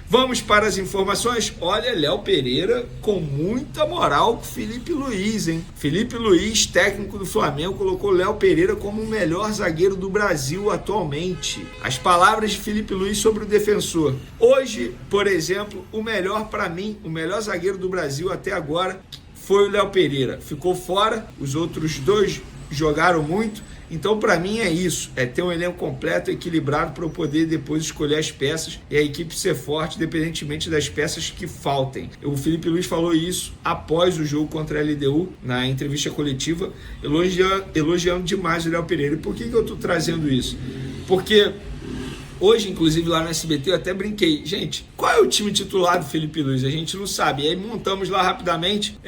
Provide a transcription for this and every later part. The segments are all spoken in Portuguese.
Vamos para as informações. Olha, Léo Pereira com muita moral com Felipe Luiz, hein? Felipe Luiz, técnico do Flamengo, colocou Léo Pereira como o melhor zagueiro do Brasil atualmente. As palavras de Felipe Luiz sobre o defensor. Hoje, por exemplo, o melhor para mim, o melhor zagueiro do Brasil até agora foi o Léo Pereira. Ficou fora, os outros dois jogaram muito. Então, para mim, é isso. É ter um elenco completo, equilibrado, para eu poder depois escolher as peças e a equipe ser forte, independentemente das peças que faltem. O Felipe Luiz falou isso após o jogo contra a LDU, na entrevista coletiva, elogiando demais o Léo Pereira. E por que eu estou trazendo isso? Porque hoje, inclusive, lá no SBT, eu até brinquei. Gente, qual é o time titular do Felipe Luiz? A gente não sabe. E aí montamos lá rapidamente.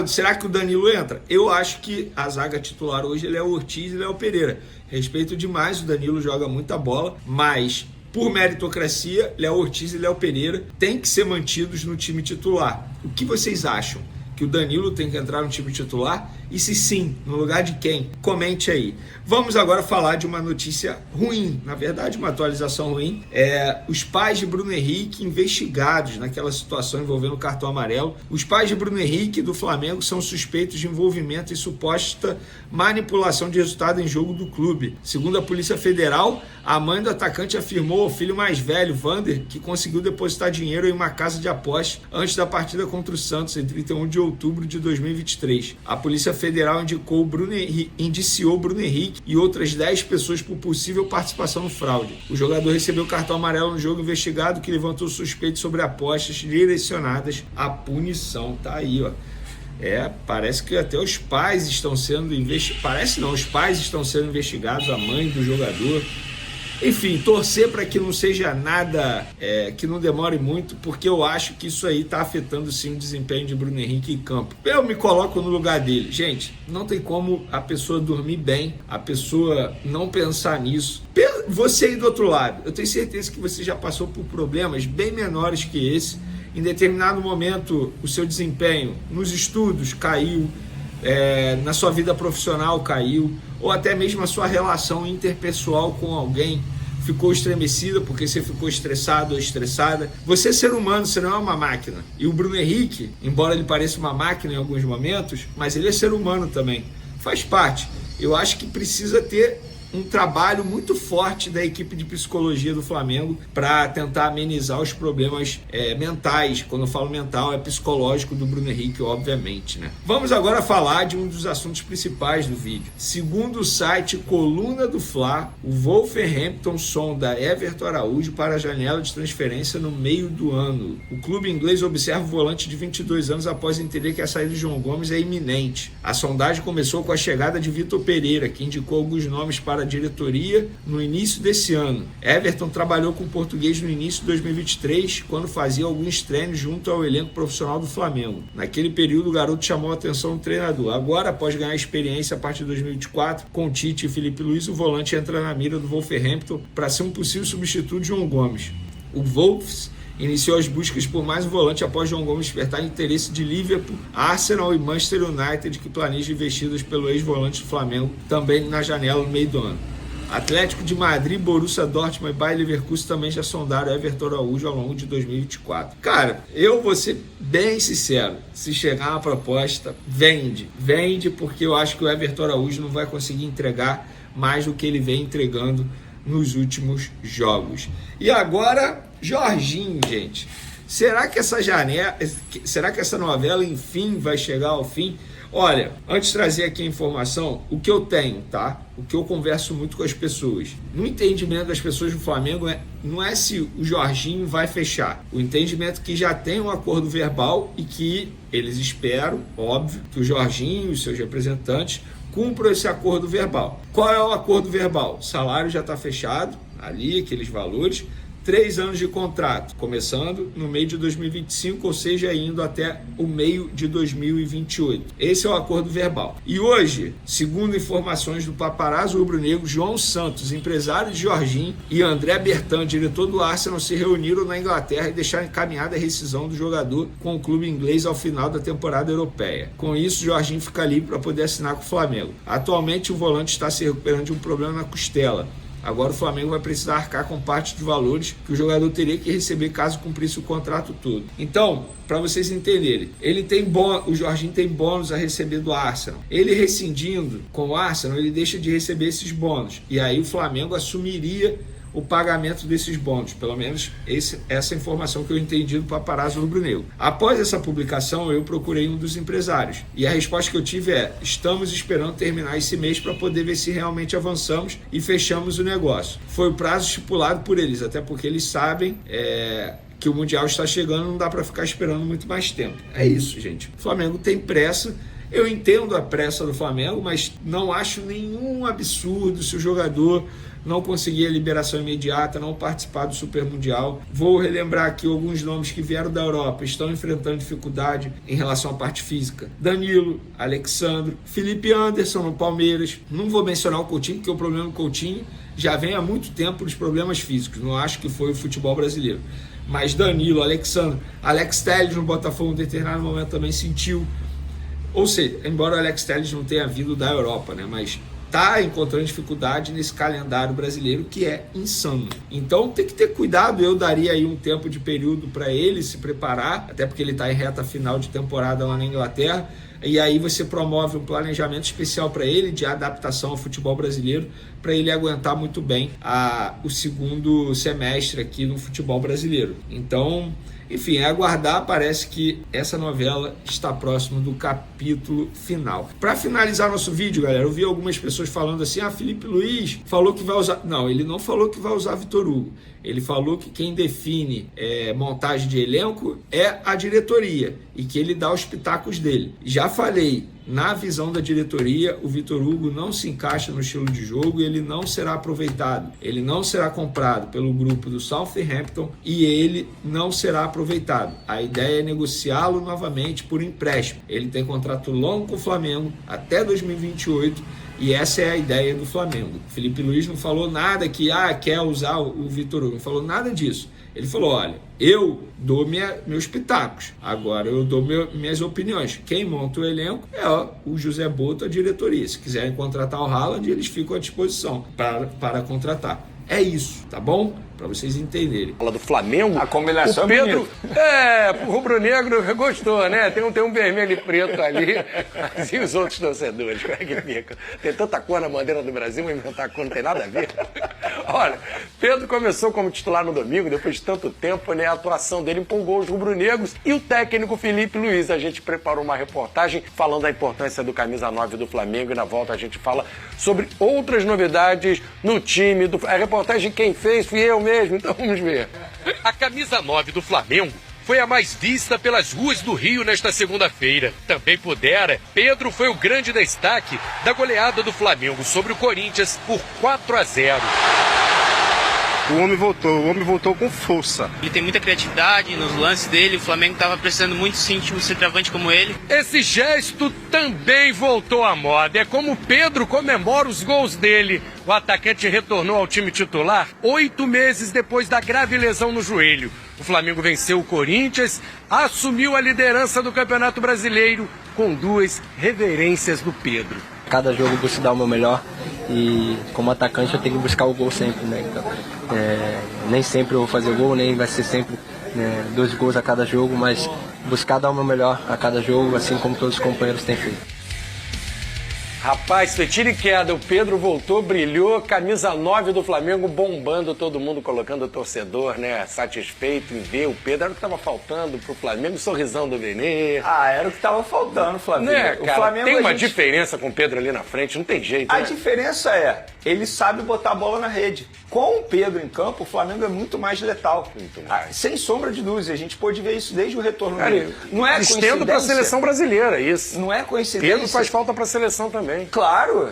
Será que o Danilo entra? Eu acho que a zaga titular hoje ele é o Ortiz e Léo Pereira. Respeito demais, o Danilo joga muita bola, mas por meritocracia, Léo Ortiz e Léo Pereira têm que ser mantidos no time titular. O que vocês acham? Que o Danilo tem que entrar no time titular? E se sim, no lugar de quem? Comente aí. Vamos agora falar de uma notícia ruim, na verdade uma atualização ruim. Os pais de Bruno Henrique investigados naquela situação envolvendo o cartão amarelo. Os pais de Bruno Henrique do Flamengo são suspeitos de envolvimento e suposta manipulação de resultado em jogo do clube. Segundo a Polícia Federal, a mãe do atacante afirmou ao filho mais velho, Vander, que conseguiu depositar dinheiro em uma casa de apostas antes da partida contra o Santos, em 31 de outubro de 2023. A Polícia Federal indiciou Bruno Henrique e outras 10 pessoas por possível participação no fraude. O jogador recebeu cartão amarelo no jogo investigado, que levantou suspeitos sobre apostas direcionadas à punição. Tá aí, ó. Parece que até os pais estão sendo investigados. Parece não, os pais estão sendo investigados, a mãe do jogador. Enfim, torcer para que não seja nada, que não demore muito, porque eu acho que isso aí está afetando sim o desempenho de Bruno Henrique em campo. Eu me coloco no lugar dele. Gente, não tem como a pessoa dormir bem, a pessoa não pensar nisso. Você aí do outro lado, eu tenho certeza que você já passou por problemas bem menores que esse. Em determinado momento, o seu desempenho nos estudos caiu, na sua vida profissional caiu, ou até mesmo a sua relação interpessoal com alguém ficou estremecida porque você ficou estressado ou estressada. Você é ser humano, você não é uma máquina. E o Bruno Henrique, embora ele pareça uma máquina em alguns momentos, mas ele é ser humano também. Faz parte. Eu acho que precisa ter um trabalho muito forte da equipe de psicologia do Flamengo para tentar amenizar os problemas mentais. Quando eu falo mental, é psicológico do Bruno Henrique, obviamente, né? Vamos agora falar de um dos assuntos principais do vídeo. Segundo o site Coluna do Fla, o Wolverhampton sonda Everton Araújo para a janela de transferência no meio do ano. O clube inglês observa o volante de 22 anos após entender que a saída de João Gomes é iminente. A sondagem começou com a chegada de Vitor Pereira, que indicou alguns nomes para a diretoria no início desse ano. Everton trabalhou com o português no início de 2023, quando fazia alguns treinos junto ao elenco profissional do Flamengo. Naquele período, o garoto chamou a atenção do treinador. Agora, após ganhar experiência a partir de 2024, com Tite e Felipe Luiz, o volante entra na mira do Wolverhampton para ser um possível substituto de João Gomes. O Wolves iniciou as buscas por mais um volante após João Gomes despertar interesse de Liverpool, Arsenal e Manchester United, que planejam investidas pelo ex-volante do Flamengo também na janela no meio do ano. Atlético de Madrid, Borussia Dortmund e Bayer Leverkusen também já sondaram Everton Araújo ao longo de 2024. Cara, eu vou ser bem sincero, se chegar uma proposta, vende, porque eu acho que o Everton Araújo não vai conseguir entregar mais do que ele vem entregando nos últimos jogos. E agora, Jorginho, gente. Será que essa novela, enfim, vai chegar ao fim? Olha, antes de trazer aqui a informação, o que eu tenho, tá? O que eu converso muito com as pessoas. No entendimento das pessoas do Flamengo, não é se o Jorginho vai fechar. O entendimento que já tem um acordo verbal e que eles esperam, óbvio, que o Jorginho e os seus representantes cumpram esse acordo verbal. Qual é o acordo verbal? O salário já está fechado, ali, aqueles valores. 3 anos de contrato, começando no meio de 2025, ou seja, indo até o meio de 2028. Esse é o acordo verbal. E hoje, segundo informações do paparazzo rubro-negro, João Santos, empresário de Jorginho, e André Bertan, diretor do Arsenal, se reuniram na Inglaterra e deixaram encaminhada a rescisão do jogador com o clube inglês ao final da temporada europeia. Com isso, Jorginho fica livre para poder assinar com o Flamengo. Atualmente, o volante está se recuperando de um problema na costela. Agora o Flamengo vai precisar arcar com parte dos valores que o jogador teria que receber caso cumprisse o contrato todo. Então, para vocês entenderem, o Jorginho tem bônus a receber do Arsenal. Ele rescindindo com o Arsenal, ele deixa de receber esses bônus. E aí o Flamengo assumiria o pagamento desses bônus, pelo menos essa informação que eu entendi do paparazzo rubro-negro. Após essa publicação, eu procurei um dos empresários e a resposta que eu tive é: estamos esperando terminar esse mês para poder ver se realmente avançamos e fechamos o negócio. Foi o prazo estipulado por eles, até porque eles sabem que o Mundial está chegando, não dá para ficar esperando muito mais tempo. É isso, gente. O Flamengo tem pressa. Eu entendo a pressa do Flamengo, mas não acho nenhum absurdo se o jogador não conseguir a liberação imediata, não participar do Super Mundial. Vou relembrar aqui alguns nomes que vieram da Europa, estão enfrentando dificuldade em relação à parte física. Danilo, Alexandre, Felipe Anderson no Palmeiras. Não vou mencionar o Coutinho, porque o problema do Coutinho já vem há muito tempo dos problemas físicos. Não acho que foi o futebol brasileiro. Mas Danilo, Alexandre, Alex Telles no Botafogo em determinado momento também sentiu. Ou seja, embora o Alex Telles não tenha vindo da Europa, né, mas está encontrando dificuldade nesse calendário brasileiro que é insano. Então tem que ter cuidado. Eu daria aí um tempo de período para ele se preparar, até porque ele está em reta final de temporada lá na Inglaterra, e aí você promove um planejamento especial para ele de adaptação ao futebol brasileiro, para ele aguentar muito bem o segundo semestre aqui no futebol brasileiro. Então, enfim, é aguardar. Parece que essa novela está próximo do capítulo final. Para finalizar nosso vídeo, galera, eu vi algumas pessoas falando assim: Felipe Luiz falou que vai usar... Não, ele não falou que vai usar Vitor Hugo. Ele falou que quem define montagem de elenco é a diretoria e que ele dá os pitacos dele. Já falei, na visão da diretoria, o Vitor Hugo não se encaixa no estilo de jogo e ele não será aproveitado. Ele não será comprado pelo grupo do Southampton e ele não será aproveitado. A ideia é negociá-lo novamente por empréstimo. Ele tem contrato longo com o Flamengo até 2028 e essa é a ideia do Flamengo. Felipe Luiz não falou nada que quer usar o Vitor Hugo, não falou nada disso. Ele falou: olha, eu dou meus pitacos, agora eu dou minhas opiniões. Quem monta o elenco é o José Boto, a diretoria. Se quiserem contratar o Haaland, eles ficam à disposição para contratar. É isso, tá bom? Para vocês entenderem. Fala do Flamengo. A combinação o Pedro, o rubro-negro gostou, né? Tem um vermelho e preto ali. E os outros torcedores, como é que fica? Tem tanta cor na bandeira do Brasil, mas inventar cor não tem nada a ver. Olha, Pedro começou como titular no domingo, depois de tanto tempo, né? A atuação dele empolgou os rubro-negros e o técnico Felipe Luiz. A gente preparou uma reportagem falando da importância do camisa 9 do Flamengo e na volta a gente fala sobre outras novidades no time. A reportagem quem fez fui eu mesmo, então vamos ver. A camisa 9 do Flamengo foi a mais vista pelas ruas do Rio nesta segunda-feira. Também pudera, Pedro foi o grande destaque da goleada do Flamengo sobre o Corinthians por 4-0. O homem voltou com força. Ele tem muita criatividade nos lances dele, o Flamengo estava precisando muito sim de um centroavante como ele. Esse gesto também voltou à moda. É como Pedro comemora os gols dele. O atacante retornou ao time titular 8 meses depois da grave lesão no joelho. O Flamengo venceu o Corinthians, assumiu a liderança do Campeonato Brasileiro com 2 reverências do Pedro. Cada jogo eu busco dar o meu melhor e como atacante eu tenho que buscar o gol sempre, né? Então, nem sempre eu vou fazer gol, nem vai ser sempre 2 gols a cada jogo, mas buscar dar o meu melhor a cada jogo, assim como todos os companheiros têm feito. Rapaz, tiro e queda, o Pedro voltou, brilhou, camisa 9 do Flamengo bombando, todo mundo colocando o torcedor, né, satisfeito em ver o Pedro. Era o que estava faltando pro Flamengo, o sorrisão do Benê. Era o que estava faltando, Flamengo. Né, cara, o Flamengo tem uma diferença com o Pedro ali na frente, não tem jeito, A né? diferença é, ele sabe botar a bola na rede. Com o Pedro em campo, o Flamengo é muito mais letal. Sem sombra de dúvida, a gente pôde ver isso desde o retorno dele. Não é estendo para a seleção brasileira, isso. Não é coincidência. Pedro faz falta para a seleção também. Claro,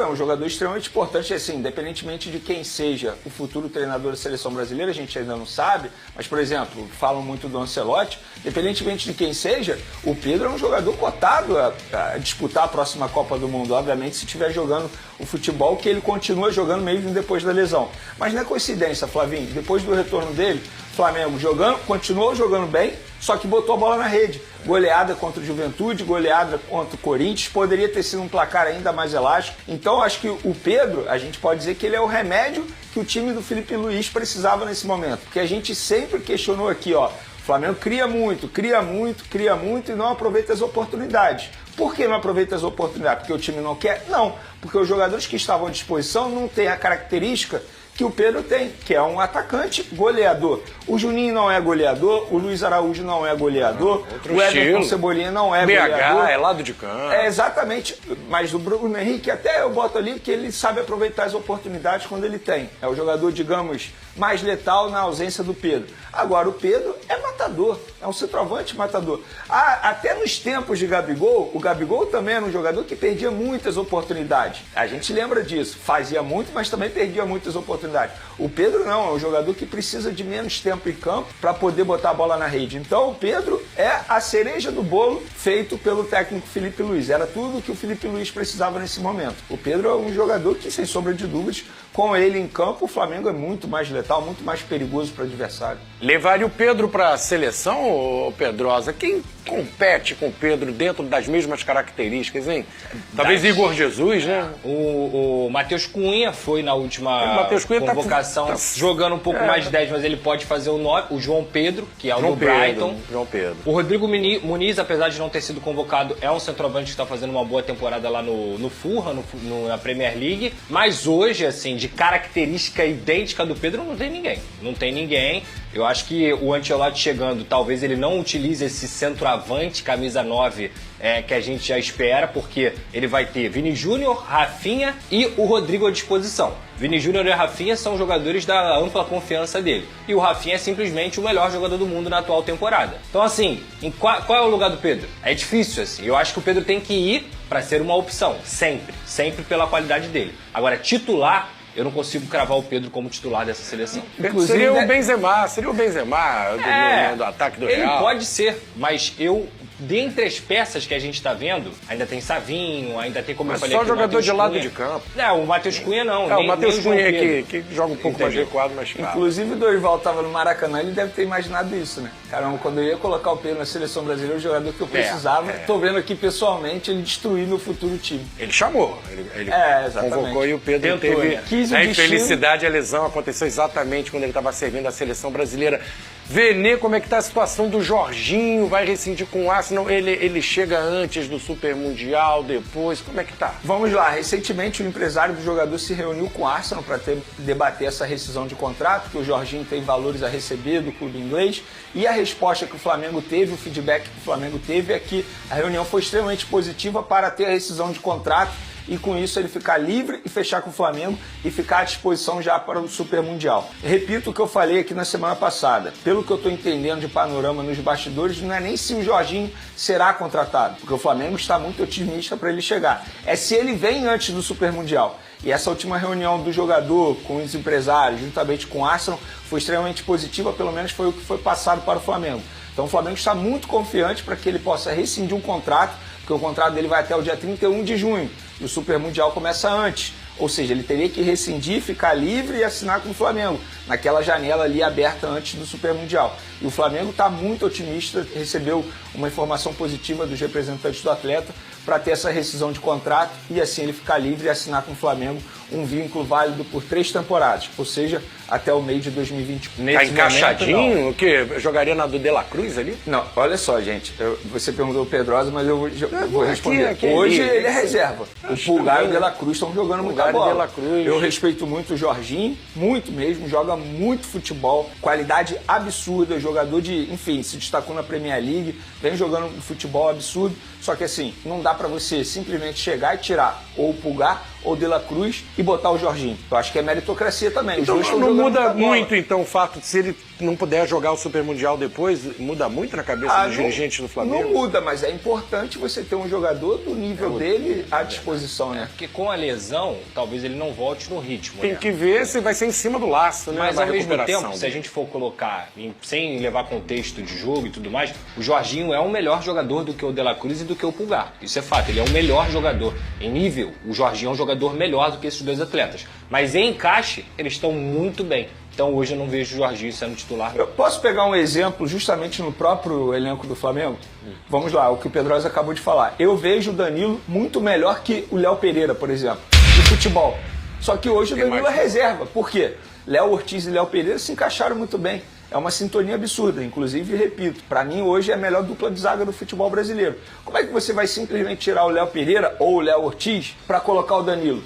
é um jogador extremamente importante, assim, independentemente de quem seja o futuro treinador da seleção brasileira, a gente ainda não sabe, mas, por exemplo, falam muito do Ancelotti, independentemente de quem seja, o Pedro é um jogador cotado a disputar a próxima Copa do Mundo, obviamente, se estiver jogando o futebol que ele continua jogando mesmo depois da lesão. Mas não é coincidência, Flavinho, depois do retorno dele, o Flamengo continuou jogando bem, só que botou a bola na rede. Goleada contra o Juventude, goleada contra o Corinthians, poderia ter sido um placar ainda mais elástico. Então acho que o Pedro, a gente pode dizer que ele é o remédio que o time do Felipe Luiz precisava nesse momento. Porque a gente sempre questionou aqui, ó, o Flamengo cria muito e não aproveita as oportunidades. Por que não aproveita as oportunidades? Porque o time não quer? Não, porque os jogadores que estavam à disposição não têm a característica que o Pedro tem, que é um atacante goleador. O Juninho não é goleador, o Luiz Araújo não é goleador, o Everton Cebolinha não é goleador. BH é lado de campo. É, exatamente, mas o Bruno Henrique até eu boto ali que ele sabe aproveitar as oportunidades quando ele tem. É o jogador, digamos, mais letal na ausência do Pedro. Agora, o Pedro é matador, é um centroavante matador. Até nos tempos de Gabigol, o Gabigol também era um jogador que perdia muitas oportunidades. A gente lembra disso, fazia muito, mas também perdia muitas oportunidades. O Pedro não, é um jogador que precisa de menos tempo em campo para poder botar a bola na rede. Então o Pedro é a cereja do bolo feito pelo técnico Felipe Luiz. Era tudo que o Felipe Luiz precisava nesse momento. O Pedro é um jogador que, sem sombra de dúvidas, com ele em campo, o Flamengo é muito mais letal, muito mais perigoso para o adversário. Levaria o Pedro para a seleção, ô Pedrosa? Quem compete com o Pedro dentro das mesmas características, hein? Talvez Igor Jesus, né? O Matheus Cunha foi na última convocação, jogando um pouco mais de 10, mas ele pode fazer o 9. O João Pedro, que é o do Brighton. João Pedro. O Rodrigo Muniz, apesar de não ter sido convocado, é um centroavante que está fazendo uma boa temporada lá no Fulham, na Premier League. Mas hoje, assim, de característica idêntica do Pedro, não tem ninguém. Não tem ninguém. Eu acho que o Ancelotti chegando, talvez ele não utilize esse centroavante, camisa 9, que a gente já espera, porque ele vai ter Vini Júnior, Rafinha e o Rodrigo à disposição. Vini Júnior e Rafinha são jogadores da ampla confiança dele. E o Rafinha é simplesmente o melhor jogador do mundo na atual temporada. Então, assim, qual é o lugar do Pedro? É difícil, assim. Eu acho que o Pedro tem que ir para ser uma opção, sempre. Sempre pela qualidade dele. Agora, titular, eu não consigo cravar o Pedro como titular dessa seleção. Seria o Benzema do ataque do Real. Ele pode ser, mas dentre as peças que a gente está vendo, ainda tem Savinho, ainda tem, como eu falei, só jogador de lado Cunha. de campo. Não, o Matheus Cunha não. O Matheus Cunha que joga um pouco Entendeu? mais recuado, mas claro. Inclusive o Dorival estava no Maracanã, ele deve ter imaginado isso, né? Caramba, quando eu ia colocar o Pedro na seleção brasileira, o jogador que eu precisava, tô vendo aqui pessoalmente ele destruir meu futuro time. Ele chamou, ele exatamente. convocou e o Pedro Tentou, teve né? a infelicidade, a lesão aconteceu exatamente quando ele estava servindo a seleção brasileira. Vê, como é que tá a situação do Jorginho? Vai rescindir com o Arsenal? Ele chega antes do Super Mundial, depois? Como é que tá? Vamos lá, recentemente o empresário do jogador se reuniu com o Arsenal para debater essa rescisão de contrato, que o Jorginho tem valores a receber do clube inglês, e a resposta que o Flamengo teve, o feedback que o Flamengo teve é que a reunião foi extremamente positiva para ter a rescisão de contrato e com isso ele ficar livre e fechar com o Flamengo e ficar à disposição já para o Super Mundial. Repito o que eu falei aqui na semana passada. Pelo que eu estou entendendo de panorama nos bastidores, não é nem se o Jorginho será contratado, porque o Flamengo está muito otimista para ele chegar. É se ele vem antes do Super Mundial. E essa última reunião do jogador com os empresários, juntamente com o Arsenal, foi extremamente positiva, pelo menos foi o que foi passado para o Flamengo. Então o Flamengo está muito confiante para que ele possa rescindir um contrato, porque o contrato dele vai até o dia 31 de junho. E o Super Mundial começa antes. Ou seja, ele teria que rescindir, ficar livre e assinar com o Flamengo, naquela janela ali aberta antes do Super Mundial. E o Flamengo está muito otimista, recebeu uma informação positiva dos representantes do atleta para ter essa rescisão de contrato e assim ele ficar livre e assinar com o Flamengo um vínculo válido por 3 temporadas, ou seja, até o meio de 2020. Tá encaixadinho? O quê? Jogaria na do De La Cruz ali? Não, olha só, gente. Você perguntou o Pedrosa, mas eu vou responder. Hoje ele é reserva. O Pulgar e o De La Cruz estão jogando muita bola. Eu respeito muito o Jorginho, muito mesmo, joga muito futebol, qualidade absurda, jogador enfim, se destacou na Premier League, vem jogando futebol absurdo, só que assim, não dá pra você simplesmente chegar e tirar ou o Pulgar ou o De La Cruz e botar o Jorginho. Eu acho que é meritocracia também. Então não muda muito então o fato de se ele não puder jogar o Super Mundial depois, muda muito na cabeça dos dirigentes do Flamengo? Não muda, mas é importante você ter um jogador do nível dele à disposição, né? Porque com a lesão, talvez ele não volte no ritmo. Tem que ver se vai ser em cima do laço, né? Mas ao mesmo tempo, se a gente for colocar, sem levar contexto de jogo e tudo mais, o Jorginho é um melhor jogador do que o De La Cruz e do que o Pulgar. Isso é fato, ele é um melhor jogador. Em nível, o Jorginho é um jogador melhor do que esses dois atletas. Mas em encaixe, eles estão muito bem. Então hoje eu não vejo o Jorginho sendo titular. Eu posso pegar um exemplo justamente no próprio elenco do Flamengo? Vamos lá, o que o Pedrosa acabou de falar. Eu vejo o Danilo muito melhor que o Léo Pereira, por exemplo, de futebol. Só que hoje o Danilo é reserva. Por quê? Léo Ortiz e Léo Pereira se encaixaram muito bem. É uma sintonia absurda. Inclusive, repito, para mim hoje é a melhor dupla de zaga do futebol brasileiro. Como é que você vai simplesmente tirar o Léo Pereira ou o Léo Ortiz para colocar o Danilo?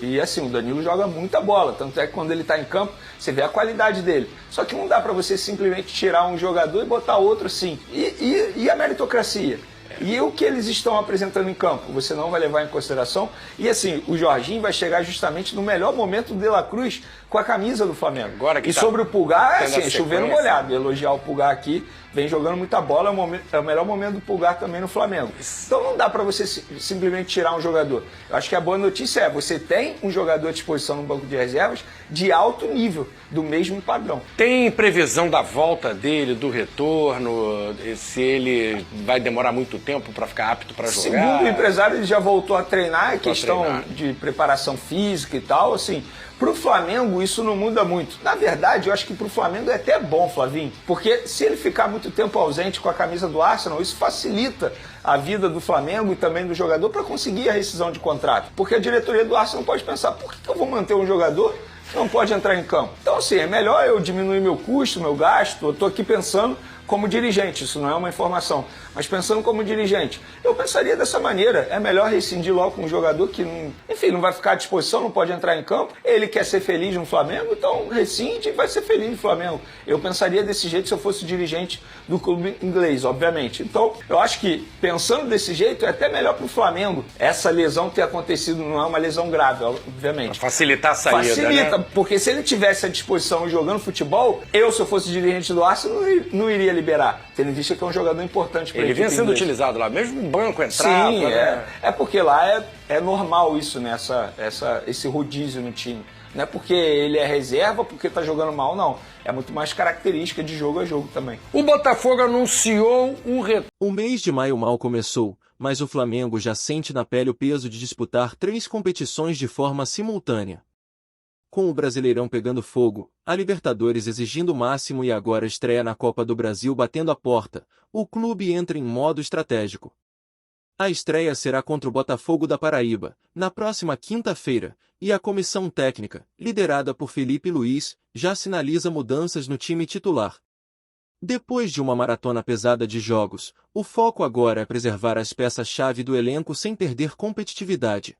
E assim, o Danilo joga muita bola. Tanto é que quando ele está em campo, você vê a qualidade dele. Só que não dá para você simplesmente tirar um jogador e botar outro assim. E a meritocracia? E o que eles estão apresentando em campo, você não vai levar em consideração. E assim, o Jorginho vai chegar justamente no melhor momento do De La Cruz com a camisa do Flamengo. Agora que e sobre o Pulgar, assim, é chovendo sequência. molhado. Elogiar o Pulgar aqui, vem jogando muita bola, é o melhor momento do Pulgar também no Flamengo. Então não dá para você simplesmente tirar um jogador. Eu acho que a boa notícia é, você tem um jogador à disposição no banco de reservas de alto nível, do mesmo padrão. Tem previsão da volta dele, do retorno, se ele vai demorar muito tempo para ficar apto para jogar? Segundo o empresário, ele já voltou a treinar, questão de preparação física e tal, assim. Pro Flamengo isso não muda muito. Na verdade, eu acho que pro Flamengo é até bom, Flavinho, porque se ele ficar muito tempo ausente com a camisa do Arsenal, isso facilita a vida do Flamengo e também do jogador para conseguir a rescisão de contrato. Porque a diretoria do Arsenal pode pensar, por que eu vou manter um jogador que não pode entrar em campo? Então, assim, é melhor eu diminuir meu custo, meu gasto. Eu tô aqui pensando como dirigente, isso não é uma informação, mas pensando como dirigente, eu pensaria dessa maneira, é melhor rescindir logo com um jogador que, não vai ficar à disposição, não pode entrar em campo, ele quer ser feliz no Flamengo, então rescinde e vai ser feliz no Flamengo. Eu pensaria desse jeito se eu fosse dirigente do clube inglês, obviamente. Então, eu acho que, pensando desse jeito, é até melhor para o Flamengo essa lesão ter acontecido, não é uma lesão grave, obviamente. Pra facilitar a saída, facilita, né? Porque se ele tivesse à disposição jogando futebol, se eu fosse dirigente do Arsenal, não iria liberar, tendo em vista que é um jogador importante para ele. Ele vinha sendo utilizado lá, mesmo o banco entrava. Sim, é porque lá é normal isso, né? Esse rodízio no time. Não é porque ele é reserva, porque tá jogando mal, não. É muito mais característica de jogo a jogo também. O Botafogo anunciou o retorno. O mês de maio mal começou, mas o Flamengo já sente na pele o peso de disputar 3 competições de forma simultânea. Com o Brasileirão pegando fogo, a Libertadores exigindo o máximo e agora estreia na Copa do Brasil batendo a porta, o clube entra em modo estratégico. A estreia será contra o Botafogo da Paraíba, na próxima quinta-feira, e a comissão técnica, liderada por Felipe Luiz, já sinaliza mudanças no time titular. Depois de uma maratona pesada de jogos, o foco agora é preservar as peças-chave do elenco sem perder competitividade.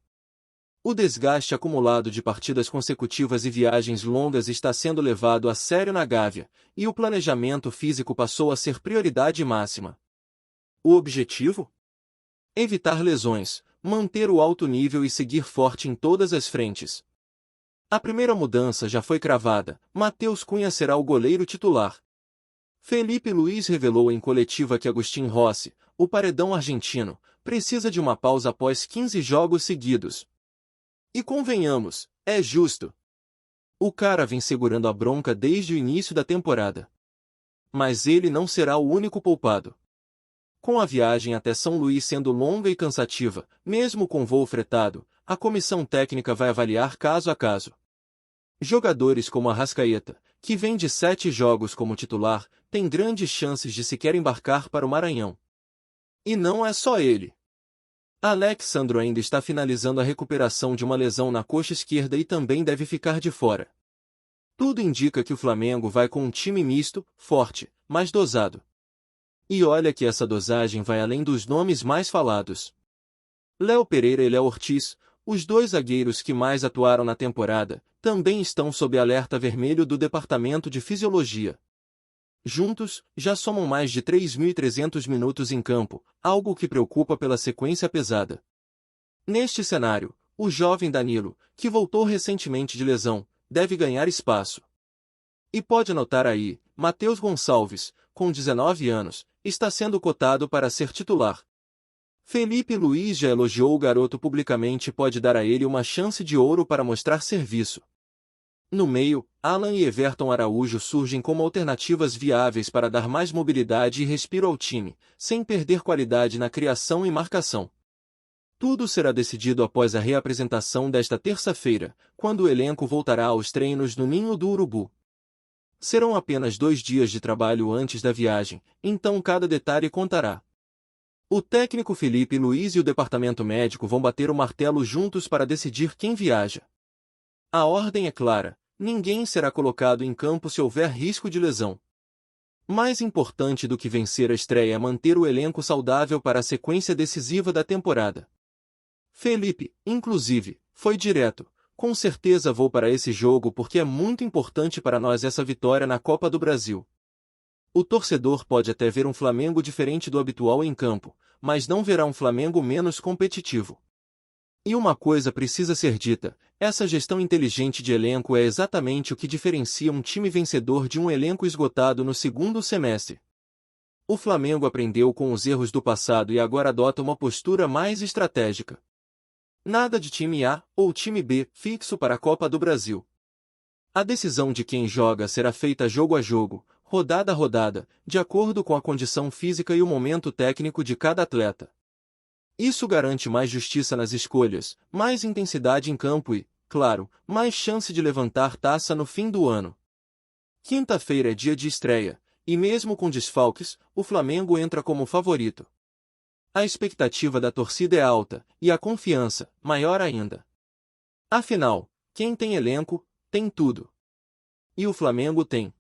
O desgaste acumulado de partidas consecutivas e viagens longas está sendo levado a sério na Gávea, e o planejamento físico passou a ser prioridade máxima. O objetivo? Evitar lesões, manter o alto nível e seguir forte em todas as frentes. A primeira mudança já foi cravada, Matheus Cunha será o goleiro titular. Felipe Luiz revelou em coletiva que Agustín Rossi, o paredão argentino, precisa de uma pausa após 15 jogos seguidos. E convenhamos, é justo. O cara vem segurando a bronca desde o início da temporada. Mas ele não será o único poupado. Com a viagem até São Luís sendo longa e cansativa, mesmo com voo fretado, a comissão técnica vai avaliar caso a caso. Jogadores como Arrascaeta, que vem de 7 jogos como titular, têm grandes chances de sequer embarcar para o Maranhão. E não é só ele. Alex Sandro ainda está finalizando a recuperação de uma lesão na coxa esquerda e também deve ficar de fora. Tudo indica que o Flamengo vai com um time misto, forte, mas dosado. E olha que essa dosagem vai além dos nomes mais falados. Léo Pereira e Léo Ortiz, os 2 zagueiros que mais atuaram na temporada, também estão sob alerta vermelho do Departamento de Fisiologia. Juntos, já somam mais de 3.300 minutos em campo, algo que preocupa pela sequência pesada. Neste cenário, o jovem Danilo, que voltou recentemente de lesão, deve ganhar espaço. E pode anotar aí, Matheus Gonçalves, com 19 anos, está sendo cotado para ser titular. Felipe Luiz já elogiou o garoto publicamente e pode dar a ele uma chance de ouro para mostrar serviço. No meio, Alan e Everton Araújo surgem como alternativas viáveis para dar mais mobilidade e respiro ao time, sem perder qualidade na criação e marcação. Tudo será decidido após a reapresentação desta terça-feira, quando o elenco voltará aos treinos no Ninho do Urubu. Serão apenas 2 dias de trabalho antes da viagem, então cada detalhe contará. O técnico Felipe Luiz e o departamento médico vão bater o martelo juntos para decidir quem viaja. A ordem é clara: ninguém será colocado em campo se houver risco de lesão. Mais importante do que vencer a estreia é manter o elenco saudável para a sequência decisiva da temporada. Felipe, inclusive, foi direto: com certeza vou para esse jogo porque é muito importante para nós essa vitória na Copa do Brasil. O torcedor pode até ver um Flamengo diferente do habitual em campo, mas não verá um Flamengo menos competitivo. E uma coisa precisa ser dita: essa gestão inteligente de elenco é exatamente o que diferencia um time vencedor de um elenco esgotado no segundo semestre. O Flamengo aprendeu com os erros do passado e agora adota uma postura mais estratégica. Nada de time A ou time B fixo para a Copa do Brasil. A decisão de quem joga será feita jogo a jogo, rodada a rodada, de acordo com a condição física e o momento técnico de cada atleta. Isso garante mais justiça nas escolhas, mais intensidade em campo e, claro, mais chance de levantar taça no fim do ano. Quinta-feira é dia de estreia, e mesmo com desfalques, o Flamengo entra como favorito. A expectativa da torcida é alta, e a confiança, maior ainda. Afinal, quem tem elenco, tem tudo. E o Flamengo tem.